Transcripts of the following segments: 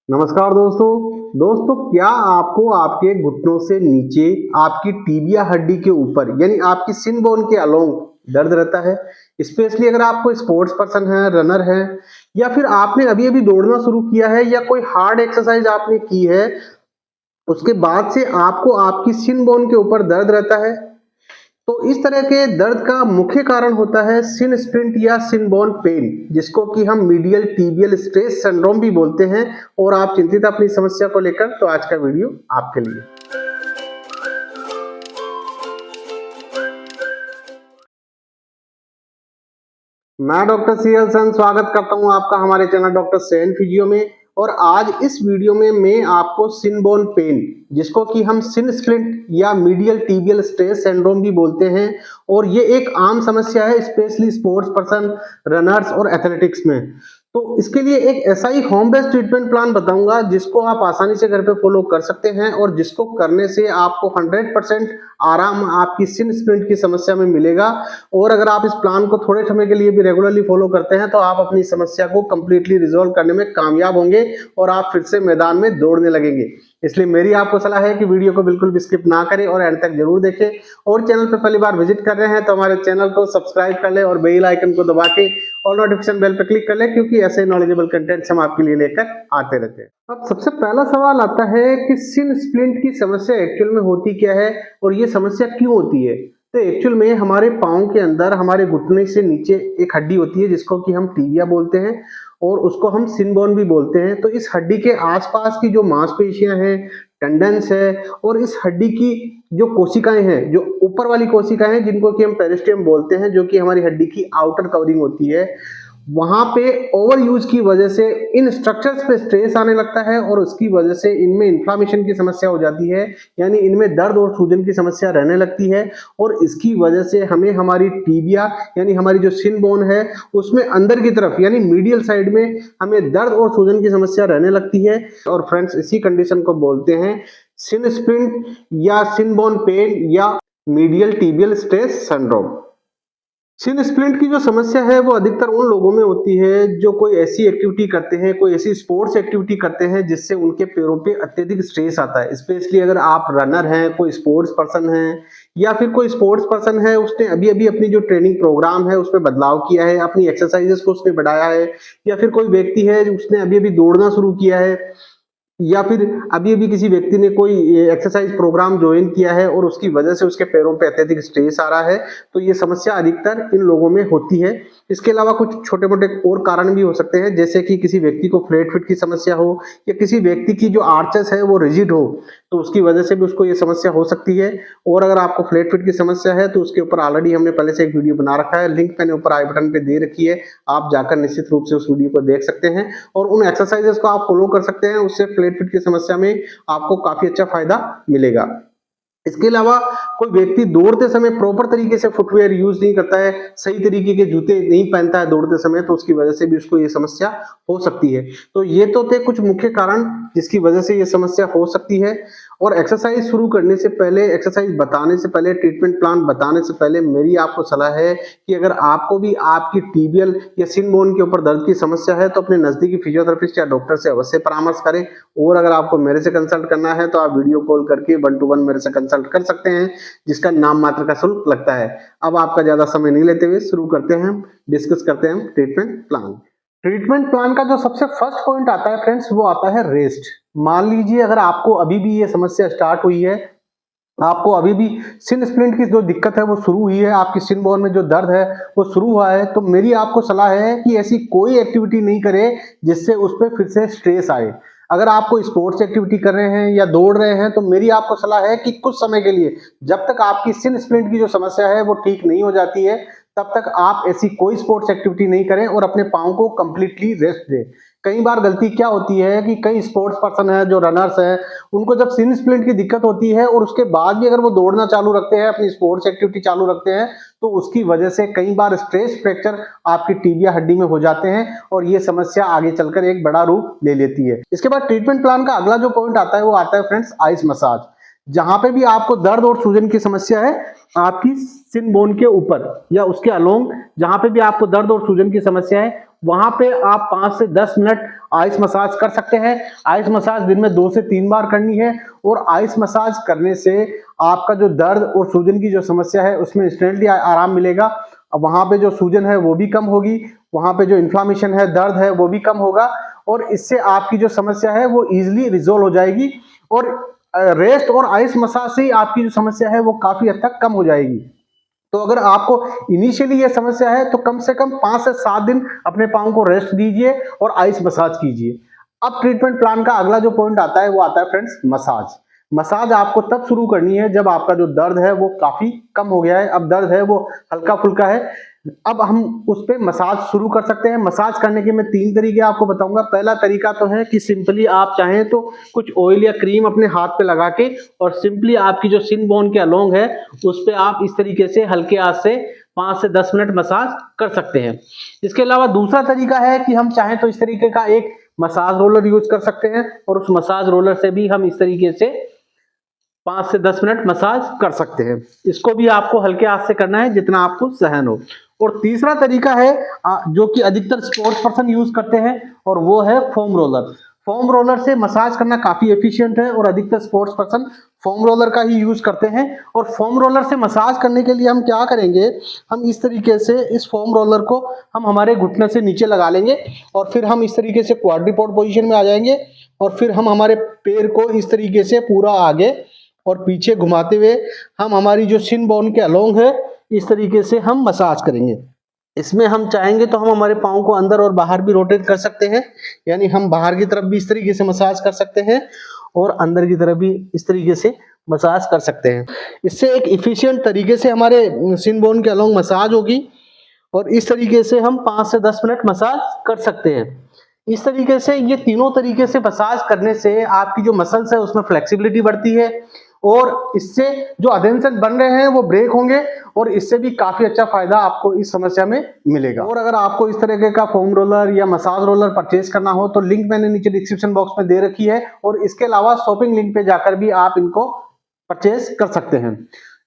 नमस्कार दोस्तों क्या आपको आपके घुटनों से नीचे आपकी टीबिया हड्डी के ऊपर यानी आपकी सिन बोन के अलोंग दर्द रहता है। स्पेशली अगर आप कोई स्पोर्ट्स पर्सन है, रनर है, या फिर आपने अभी अभी दौड़ना शुरू किया है या कोई हार्ड एक्सरसाइज आपने की है, उसके बाद से आपको आपकी सिन बोन के ऊपर दर्द रहता है। तो इस तरह के दर्द का मुख्य कारण होता है सिन स्प्लिंट या सिन बोन पेन, जिसको कि हम मीडियल टीबियल स्ट्रेस सिंड्रोम भी बोलते हैं। और आप चिंतित अपनी समस्या को लेकर, तो आज का वीडियो आपके लिए। मैं डॉक्टर सीएल सन स्वागत करता हूं आपका हमारे चैनल डॉक्टर सेन फिजियो में। और आज इस वीडियो में मैं आपको सिन बोन पेन, जिसको कि हम सिन स्प्लिंट या मीडियल टीबियल स्ट्रेस सिंड्रोम भी बोलते हैं, और ये एक आम समस्या है स्पेशली स्पोर्ट्स पर्सन, रनर्स और एथलेटिक्स में। तो इसके लिए एक ऐसा ही होम बेस्ड ट्रीटमेंट प्लान बताऊंगा जिसको आप आसानी से घर पे फॉलो कर सकते हैं, और जिसको करने से आपको 100% आराम आपकी सिन स्प्लिंट की समस्या में मिलेगा। और अगर आप इस प्लान को थोड़े समय के लिए भी रेगुलरली फॉलो करते हैं तो आप अपनी समस्या को कंप्लीटली रिजॉल्व करने में कामयाब होंगे और आप फिर से मैदान में दौड़ने लगेंगे। इसलिए मेरी आपको सलाह है कि वीडियो को बिल्कुल भी स्किप ना करें और एंड तक जरूर देखें। और चैनल पर पहली बार विजिट कर रहे हैं तो हमारे चैनल को सब्सक्राइब कर लें और बेल आइकन को दबा के और नोटिफिकेशन बेल पर क्लिक कर लें, क्योंकि ऐसे नॉलेजेबल कंटेंट्स हम आपके लिए लेकर आते रहते हैं। अब सबसे पहला सवाल आता है कि सिन स्प्लिंट की समस्या एक्चुअल में होती क्या है और ये समस्या क्यों होती है। तो एक्चुअल में हमारे पाँव के अंदर हमारे घुटने से नीचे एक हड्डी होती है जिसको कि हम टीबिया बोलते हैं, और उसको हम सिन बोन भी बोलते हैं। तो इस हड्डी के आसपास की जो मांसपेशियां हैं, टेंडन्स है, और इस हड्डी की जो कोशिकाएं हैं, जो ऊपर वाली कोशिकाएं हैं जिनको कि हम पेरिस्टियम बोलते हैं, जो कि हमारी हड्डी की आउटर कवरिंग होती है, वहां पे ओवर यूज की वजह से इन स्ट्रक्चर्स पे स्ट्रेस आने लगता है और उसकी वजह से इनमें इन्फ्लामेशन की समस्या हो जाती है, यानी इनमें दर्द और सूजन की समस्या रहने लगती है। और इसकी वजह से हमें हमारी टीबिया यानी हमारी जो सिन बोन है उसमें अंदर की तरफ यानी मीडियल साइड में हमें दर्द और सूजन की समस्या रहने लगती है। और फ्रेंड्स, इसी कंडीशन को बोलते हैं सिन स्प्लिंट या सिन बोन पेन या मीडियल टीबियल स्ट्रेस सिंड्रोम। सिन स्प्लिंट की जो समस्या है वो अधिकतर उन लोगों में होती है जो कोई ऐसी एक्टिविटी करते हैं, कोई ऐसी स्पोर्ट्स एक्टिविटी करते हैं जिससे उनके पैरों पे अत्यधिक स्ट्रेस आता है। स्पेशली अगर आप रनर हैं, कोई स्पोर्ट्स पर्सन है, या फिर कोई स्पोर्ट्स पर्सन है, उसने अभी अभी अपनी जो ट्रेनिंग प्रोग्राम है उसमें बदलाव किया है, अपनी एक्सरसाइजेस को उसने बढ़ाया है, या फिर कोई व्यक्ति है उसने अभी अभी दौड़ना शुरू किया है, या फिर अभी अभी किसी व्यक्ति ने कोई एक्सरसाइज प्रोग्राम ज्वाइन किया है और उसकी वजह से उसके पैरों पे अत्यधिक स्ट्रेस आ रहा है, तो ये समस्या अधिकतर इन लोगों में होती है। इसके अलावा कुछ छोटे मोटे और कारण भी हो सकते हैं, जैसे कि किसी व्यक्ति को फ्लैट फिट की समस्या हो, या किसी व्यक्ति की जो आर्चेस है वो रिजिड हो, तो उसकी वजह से भी उसको ये समस्या हो सकती है। और अगर आपको फ्लैट फिट की समस्या है तो उसके ऊपर ऑलरेडी हमने पहले से एक वीडियो बना रखा है, लिंक मैंने ऊपर आई बटन पे दे रखी है, आप जाकर निश्चित रूप से उस वीडियो को देख सकते हैं और उन एक्सरसाइजेस को आप फॉलो कर सकते हैं। उससे फ्लैट फिट की समस्या में आपको काफी अच्छा फायदा मिलेगा। इसके अलावा कोई व्यक्ति दौड़ते समय प्रॉपर तरीके से फुटवेयर यूज नहीं करता है, सही तरीके के जूते नहीं पहनता है दौड़ते समय, तो उसकी वजह से भी उसको ये समस्या हो सकती है। तो ये तो थे कुछ मुख्य कारण जिसकी वजह से ये समस्या हो सकती है। और एक्सरसाइज शुरू करने से पहले, एक्सरसाइज बताने से पहले, ट्रीटमेंट प्लान बताने से पहले मेरी आपको सलाह है कि अगर आपको भी आपकी टीबियल या सिन बोन के ऊपर दर्द की समस्या है तो अपने नजदीकी फिजियोथेरेपिस्ट या डॉक्टर से अवश्य परामर्श करें। और अगर आपको मेरे से कंसल्ट करना है तो आप वीडियो कॉल करके 1 to 1 मेरे से कंसल्ट कर सकते हैं, जिसका नाम मात्र का शुल्क लगता है। अब आपका ज्यादा समय नहीं लेते हुए शुरू करते हैं, डिस्कस करते हैं ट्रीटमेंट प्लान। ट्रीटमेंट प्लान का जो सबसे फर्स्ट पॉइंट आता है फ्रेंड्स, वो आता है रेस्ट। मान लीजिए अगर आपको अभी भी ये समस्या स्टार्ट हुई है, आपको अभी भी सिन स्प्लिंट की जो दिक्कत है वो शुरू हुई है, आपकी सिन बोन में जो दर्द है वो शुरू हुआ है, तो मेरी आपको सलाह है कि ऐसी कोई एक्टिविटी नहीं करें जिससे उस पर फिर से स्ट्रेस आए। अगर आप कोई स्पोर्ट्स एक्टिविटी कर रहे हैं या दौड़ रहे हैं तो मेरी आपको सलाह है कि कुछ समय के लिए, जब तक आपकी सिन स्प्लिंट की जो समस्या है वो ठीक नहीं हो जाती है, तब तक आप ऐसी कोई स्पोर्ट्स एक्टिविटी नहीं करें और अपने पाँव को कंप्लीटली रेस्ट दें। कई बार गलती क्या होती है कि कई स्पोर्ट्स पर्सन है, जो रनर्स हैं, उनको जब सिन स्प्लिंट की दिक्कत होती है और उसके बाद भी अगर वो दौड़ना चालू रखते हैं, अपनी स्पोर्ट्स एक्टिविटी चालू रखते हैं, तो उसकी वजह से कई बार स्ट्रेस फ्रैक्चर आपकी टीबिया हड्डी में हो जाते हैं और ये समस्या आगे चलकर एक बड़ा रूप ले लेती है। इसके बाद ट्रीटमेंट प्लान का अगला जो पॉइंट आता है वो आता है फ्रेंड्स आइस मसाज। जहां पे भी आपको दर्द और सूजन की समस्या है आपकी सिन बोन के ऊपर या उसके अलोंग, जहां पे भी आपको दर्द और सूजन की समस्या है वहां पे आप 5 से 10 मिनट आइस मसाज कर सकते हैं। आइस मसाज दिन में 2 से 3 बार करनी है और आइस मसाज करने से आपका जो दर्द और सूजन की जो समस्या है उसमें इंस्टेंटली आराम मिलेगा। अब वहां पे जो सूजन है वो भी कम होगी, वहां पे जो इन्फ्लामेशन है, दर्द है, वो भी कम होगा और इससे आपकी जो समस्या है वो इजीली रिजोल्व हो जाएगी और रेस्ट और आइस मसाज से ही आपकी जो समस्या है वो काफी हद तक कम हो जाएगी। तो अगर आपको इनिशियली ये समस्या है तो कम से कम 5 से 7 दिन अपने पाँव को रेस्ट दीजिए और आइस मसाज कीजिए। अब ट्रीटमेंट प्लान का अगला जो पॉइंट आता है वो आता है फ्रेंड्स मसाज। मसाज आपको तब शुरू करनी है जब आपका जो दर्द है वो काफी कम हो गया है, अब दर्द है वो हल्का फुल्का है, अब हम उस पे मसाज शुरू कर सकते हैं। मसाज करने के मैं 3 तरीके आपको बताऊंगा। पहला तरीका तो है कि सिंपली आप चाहें तो कुछ ऑयल या क्रीम अपने हाथ पे लगा के और सिंपली आपकी जो सिन बोन के अलोंग है उस पे आप इस तरीके से हल्के हाथ से 5 से 10 मिनट मसाज कर सकते हैं। इसके अलावा दूसरा तरीका है कि हम चाहें तो इस तरीके का एक मसाज रोलर यूज कर सकते हैं और उस मसाज रोलर से भी हम इस तरीके से 5 से 10 मिनट मसाज कर सकते हैं। इसको भी आपको हल्के हाथ से करना है जितना आपको सहन हो। और तीसरा तरीका है जो कि अधिकतर स्पोर्ट्स पर्सन यूज करते हैं और वो है फोम रोलर। फोम रोलर से मसाज करना काफी एफिशिएंट है और अधिकतर स्पोर्ट्स पर्सन फोम रोलर का ही यूज करते हैं। और फोम रोलर से मसाज करने के लिए हम क्या करेंगे, हम इस तरीके से इस फोम रोलर को हम हमारे घुटने से नीचे लगा लेंगे और फिर हम इस तरीके से क्वाड्रीपोड पोजीशन में आ जाएंगे और फिर हम हमारे पैर को इस तरीके से पूरा आगे और पीछे घुमाते हुए हम हमारी जो शिन बोन के अलोंग है इस तरीके से हम मसाज करेंगे। इसमें हम चाहेंगे तो हम हमारे पाँव को अंदर और बाहर भी रोटेट कर सकते हैं, यानी हम बाहर की तरफ भी इस तरीके से मसाज कर सकते हैं और अंदर की तरफ भी इस तरीके से मसाज कर सकते हैं। इससे एक इफिशिएंट तरीके से हमारे शिन बोन के अलोंग मसाज होगी और इस तरीके से हम 5 से 10 मिनट मसाज कर सकते हैं। इस तरीके से ये तीनों तरीके से मसाज करने से आपकी जो मसल्स है उसमें फ्लेक्सिबिलिटी बढ़ती है और इससे जो अधेंशन बन रहे हैं वो ब्रेक होंगे और इससे भी काफी अच्छा फायदा आपको इस समस्या में मिलेगा। और अगर आपको इस तरीके का फोम रोलर या मसाज रोलर परचेज करना हो तो लिंक मैंने नीचे डिस्क्रिप्शन बॉक्स में दे रखी है और इसके अलावा शॉपिंग लिंक पे जाकर भी आप इनको परचेज कर सकते हैं।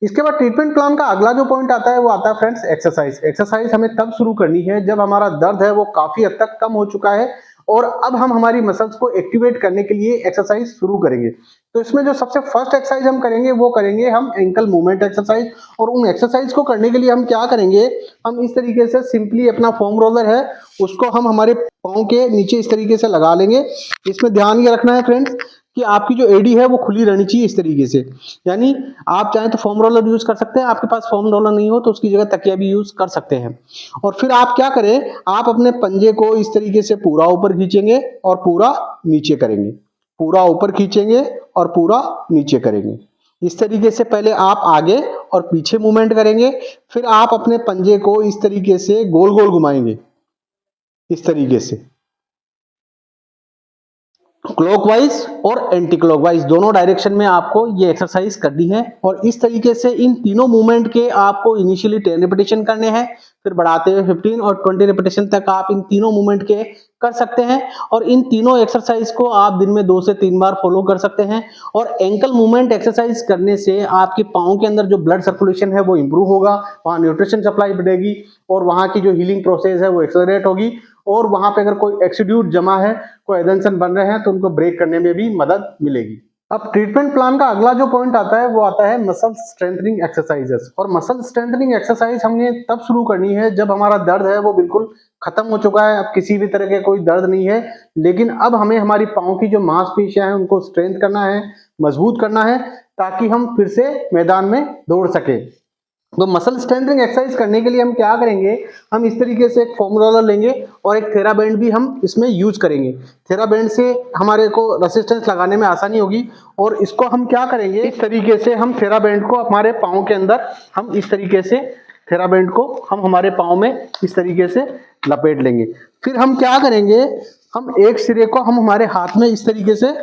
इसके बाद ट्रीटमेंट प्लान का अगला जो पॉइंट आता है वो आता है फ्रेंड्स एक्सरसाइज। एक्सरसाइज हमें तब शुरू करनी है जब हमारा दर्द है वो काफी हद तक कम हो चुका है और अब हम हमारी मसल्स को एक्टिवेट करने के लिए एक्सरसाइज शुरू करेंगे। तो इसमें जो सबसे फर्स्ट एक्सरसाइज हम करेंगे वो करेंगे हम एंकल मूवमेंट एक्सरसाइज। और उन एक्सरसाइज को करने के लिए हम क्या करेंगे, हम इस तरीके से सिंपली अपना फोम रोलर है उसको हम हमारे पाँव के नीचे इस तरीके से लगा लेंगे। इसमें ध्यान ये रखना है फ्रेंड्स कि आपकी जो एडी है वो खुली रहनी चाहिए इस तरीके से, यानी आप चाहें तो फोम रोलर यूज कर सकते हैं, आपके पास फोम रोलर नहीं हो तो उसकी जगह तकिया भी यूज कर सकते हैं। और फिर आप क्या करें, आप अपने पंजे को इस तरीके से पूरा ऊपर खींचेंगे और पूरा नीचे करेंगे, पूरा ऊपर खींचेंगे और पूरा नीचे करेंगे। इस तरीके से पहले आप आगे और पीछे मूवमेंट करेंगे, फिर आप अपने पंजे को इस तरीके से गोल गोल घुमाएंगे, इस तरीके से क्लॉकवाइज और एंटी क्लॉकवाइज दोनों डायरेक्शन में आपको ये एक्सरसाइज करनी है। और इस तरीके से इन तीनों मूवमेंट के आपको इनिशियली 10 रिपीटेशन करने हैं, फिर बढ़ाते हुए 15 और 20 रिपीटेशन तक आप इन तीनों मूवमेंट के कर सकते हैं। और इन तीनों एक्सरसाइज को आप दिन में 2 से 3 बार फॉलो कर सकते हैं। और एंकल मूवमेंट एक्सरसाइज करने से आपके पाँव के अंदर जो ब्लड सर्कुलेशन है वो इंप्रूव होगा, वहाँ न्यूट्रिशन सप्लाई बढ़ेगी और वहाँ की जो हीलिंग प्रोसेस है वो एक्सेलरेट होगी। और वहां पे अगर कोई एक्सीड्यूट जमा है, कोई एडेंशन बन रहे हैं तो उनको ब्रेक करने में भी मदद मिलेगी। अब ट्रीटमेंट प्लान का अगला जो पॉइंट आता है वो आता है मसल स्ट्रेंथनिंग एक्सरसाइजेस। और मसल स्ट्रेंथनिंग एक्सरसाइज हमने तब शुरू करनी है जब हमारा दर्द है वो बिल्कुल खत्म हो चुका है, अब किसी भी तरह के कोई दर्द नहीं है, लेकिन अब हमें हमारी पाँव की जो मांसपेशियां हैं उनको स्ट्रेंथ करना है, मजबूत करना है ताकि हम फिर से मैदान में दौड़ सके। तो मसल स्ट्रेंथनिंग एक्सरसाइज करने के लिए हम क्या करेंगे, हम इस तरीके से एक फोम रोलर लेंगे और एक थेराबैंड भी हम इसमें यूज करेंगे। थेराबैंड से हमारे को रेसिस्टेंस लगाने में आसानी होगी और इसको हम क्या करेंगे, इस तरीके से हम थेराबैंड को हमारे पाँव के अंदर हम इस तरीके से थेराबैंड को हम हमारे पाँव में इस तरीके से लपेट लेंगे। फिर हम क्या करेंगे, हम एक सिरे को हम हमारे हाथ में इस तरीके से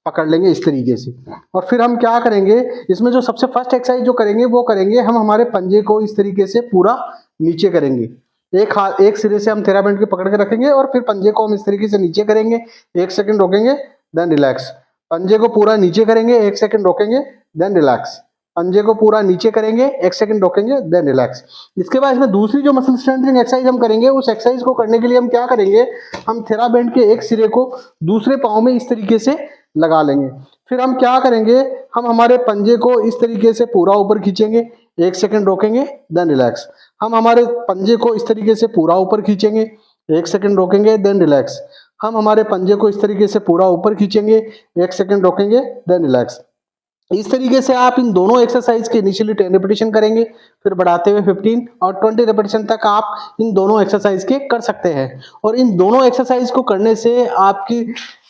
पकड़ लेंगे इस तरीके से। और फिर हम क्या करेंगे, इसमें जो सबसे फर्स्ट एक्सरसाइज जो करेंगे वो करेंगे हम हमारे पंजे को इस तरीके से पूरा नीचे करेंगे। एक सिरे से हम थेराबैंड के पकड़ के रखेंगे और फिर पंजे को हम इस तरीके से नीचे करेंगे, 1 सेकंड रोकेंगे देन रिलैक्स। पंजे को पूरा नीचे करेंगे, 1 सेकंड रोकेंगे देन रिलैक्स। पंजे को पूरा नीचे करेंगे, 1 सेकंड रोकेंगे, देन रिलैक्स। इसके बाद इसमें दूसरी जो मसल स्ट्रेंथनिंग एक्सरसाइज हम करेंगे, उस एक्सरसाइज को करने के लिए हम क्या करेंगे, हम थेराबैंड के एक सिरे को दूसरे पाँव में इस तरीके से लगा लेंगे। फिर हम क्या करेंगे, हम हमारे पंजे को इस तरीके से पूरा ऊपर खींचेंगे, 1 सेकंड रोकेंगे, देन रिलैक्स। हम हमारे पंजे को इस तरीके से पूरा ऊपर खींचेंगे, 1 सेकंड रोकेंगे, देन रिलैक्स। हम हमारे पंजे को इस तरीके से पूरा ऊपर खींचेंगे, 1 सेकंड रोकेंगे, देन रिलैक्स। इस तरीके से आप इन दोनों एक्सरसाइज के इनिशियली 10 रिपीटेशन करेंगे, फिर बढ़ाते हुए 15 और 20 रिपीटेशन तक आप इन दोनों एक्सरसाइज के कर सकते हैं। और इन दोनों एक्सरसाइज को करने से आपकी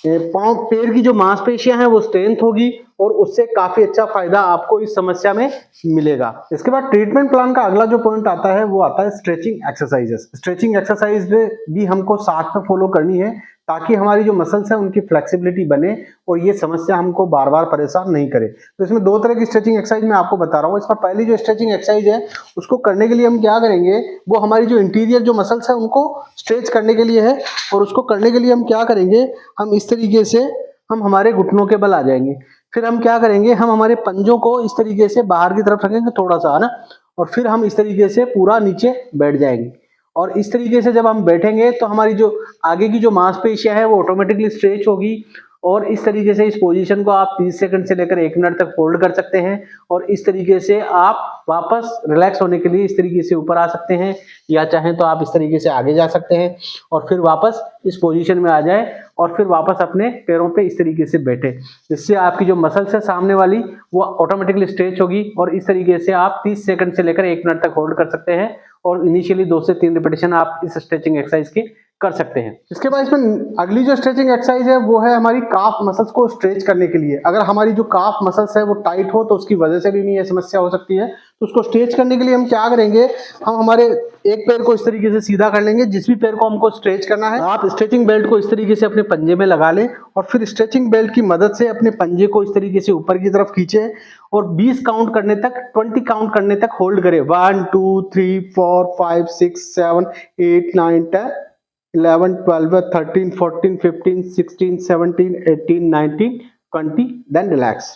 पांव पैर की जो मांसपेशियां हैं वो स्ट्रेंथ होगी और उससे काफी अच्छा फायदा आपको इस समस्या में मिलेगा। इसके बाद ट्रीटमेंट प्लान का अगला जो पॉइंट आता है वो आता है स्ट्रेचिंग एक्सरसाइजेस। स्ट्रेचिंग एक्सरसाइज भी हमको साथ में फॉलो करनी है ताकि हमारी जो मसल्स हैं उनकी फ्लेक्सिबिलिटी बने और ये समस्या हमको बार बार परेशान नहीं करे। तो इसमें 2 तरह की स्ट्रेचिंग एक्सरसाइज मैं आपको बता रहा हूँ। इसमें पहली जो स्ट्रेचिंग एक्सरसाइज है उसको करने के लिए हम क्या करेंगे, वो हमारी जो इंटीरियर जो मसल्स है उनको स्ट्रेच करने के लिए है। और उसको करने के लिए हम क्या करेंगे, हम इस तरीके से हम हमारे घुटनों के बल आ जाएंगे। फिर हम क्या करेंगे, हम हमारे पंजों को इस तरीके से बाहर की तरफ रखेंगे थोड़ा सा, है ना, और फिर हम इस तरीके से पूरा नीचे बैठ जाएंगे। और इस तरीके से जब हम बैठेंगे तो हमारी जो आगे की जो मांसपेशियां है वो ऑटोमेटिकली स्ट्रेच होगी। और इस तरीके से इस पोजीशन को आप 30 सेकंड से लेकर 1 मिनट तक होल्ड कर सकते हैं। और इस तरीके से आप वापस रिलैक्स होने के लिए इस तरीके से ऊपर आ सकते हैं, या चाहें तो आप इस तरीके से आगे जा सकते हैं और फिर वापस इस पोजीशन में आ जाए और फिर वापस अपने पैरों पे इस तरीके से बैठे। इससे आपकी जो मसल्स है सामने वाली वो ऑटोमेटिकली स्ट्रेच होगी। और इस तरीके से आप 30 सेकंड से लेकर 1 मिनट तक होल्ड कर सकते हैं और इनिशियली 2 से 3 रिपीटेशन आप इस स्ट्रेचिंग एक्सरसाइज के कर सकते हैं। इसके बाद इसमें अगली जो स्ट्रेचिंग एक्सरसाइज है वो है हमारी काफ मसल्स को स्ट्रेच करने के लिए। अगर हमारी जो काफ मसल्स है वो टाइट हो तो उसकी वजह से भी ये समस्या हो सकती है। तो उसको स्ट्रेच करने के लिए हम क्या करेंगे, हम हमारे एक पैर को इस तरीके से सीधा कर लेंगे, जिस भी पैर को हमको स्ट्रेच करना है आप स्ट्रेचिंग बेल्ट को इस तरीके से अपने पंजे में लगा लें और फिर स्ट्रेचिंग बेल्ट की मदद से अपने पंजे को इस तरीके से ऊपर की तरफ खींचे और 20 काउंट करने तक 20 काउंट करने तक होल्ड करें। 1 2 3 4 5 6 7 8 9 10 11 12 13 14 15 16 17 18 19 20 देन रिलैक्स।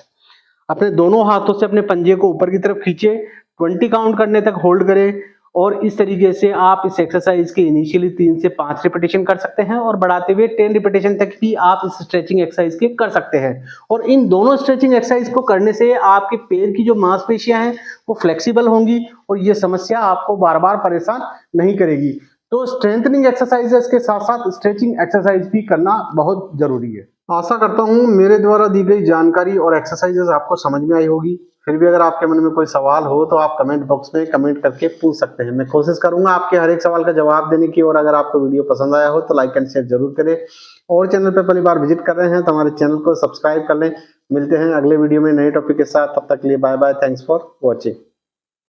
अपने दोनों हाथों से अपने पंजे को ऊपर की तरफ खींचे, 20 काउंट करने तक होल्ड करें और इस तरीके से आप इस एक्सरसाइज के इनिशियली 3 से 5 रिपीटेशन कर सकते हैं और बढ़ाते हुए 10 रिपीटेशन तक भी आप इस स्ट्रेचिंग एक्सरसाइज के कर सकते हैं। और इन दोनों स्ट्रेचिंग एक्सरसाइज को करने से आपके पैर की जो मांसपेशियां हैं वो फ्लेक्सिबल होंगी और ये समस्या आपको बार बार परेशान नहीं करेगी। तो स्ट्रेंथनिंग एक्सरसाइजेस के साथ साथ स्ट्रेचिंग एक्सरसाइज भी करना बहुत जरूरी है। आशा करता हूँ मेरे द्वारा दी गई जानकारी और एक्सरसाइजेस आपको समझ में आई होगी। फिर भी अगर आपके मन में कोई सवाल हो तो आप कमेंट बॉक्स में कमेंट करके पूछ सकते हैं। मैं कोशिश करूंगा आपके हर एक सवाल का जवाब देने की। और अगर आपको वीडियो पसंद आया हो तो लाइक एंड शेयर जरूर करें और चैनल पर पहली बार विजिट कर रहे हैं तो हमारे चैनल को सब्सक्राइब कर लें। मिलते हैं अगले वीडियो में नए टॉपिक के साथ, तब तक के लिए bye bye, thanks for watching.